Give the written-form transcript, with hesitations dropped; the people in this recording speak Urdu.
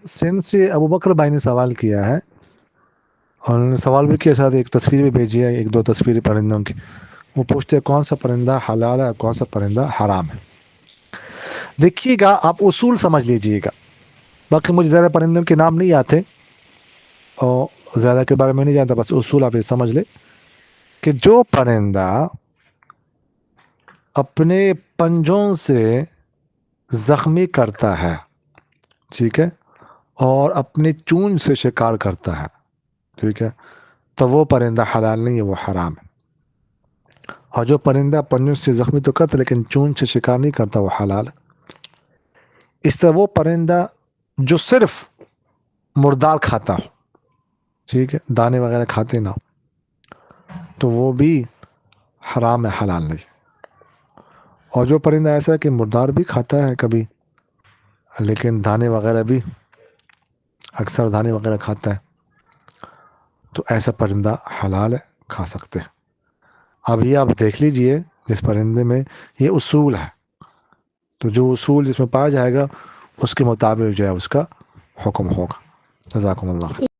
سندھ سے ابو بکر بھائی نے سوال کیا ہے، اور انہوں نے سوال بھی کیا، ساتھ ایک تصویر بھی بھیجی ہے، ایک دو تصویریں پرندوں کی. وہ پوچھتے ہیں کون سا پرندہ حلال ہے اور کون سا پرندہ حرام ہے. دیکھیے گا، آپ اصول سمجھ لیجئے گا. باقی مجھے زیادہ پرندوں کے نام نہیں آتے اور زیادہ کے بارے میں نہیں جانتا، بس اصول آپ یہ سمجھ لیں کہ جو پرندہ اپنے پنجوں سے زخمی کرتا ہے، ٹھیک ہے، اور اپنی چونچ سے شکار کرتا ہے، ٹھیک ہے، تو وہ پرندہ حلال نہیں ہے، وہ حرام ہے. اور جو پرندہ پنجوں سے زخمی تو کرتا لیکن چونچ سے شکار نہیں کرتا، وہ حلال ہے. اس طرح وہ پرندہ جو صرف مردار کھاتا ہو، ٹھیک ہے، دانے وغیرہ کھاتے نہ ہو، تو وہ بھی حرام ہے، حلال نہیں. اور جو پرندہ ایسا ہے کہ مردار بھی کھاتا ہے کبھی، لیکن دانے وغیرہ بھی اکثر دانے وغیرہ کھاتا ہے، تو ایسا پرندہ حلال ہے، کھا سکتے ہیں. اب یہ آپ دیکھ لیجئے جس پرندے میں یہ اصول ہے، تو جو اصول جس میں پایا جائے گا اس کے مطابق جو ہے اس کا حکم ہوگا. جزاکم اللہ خیر.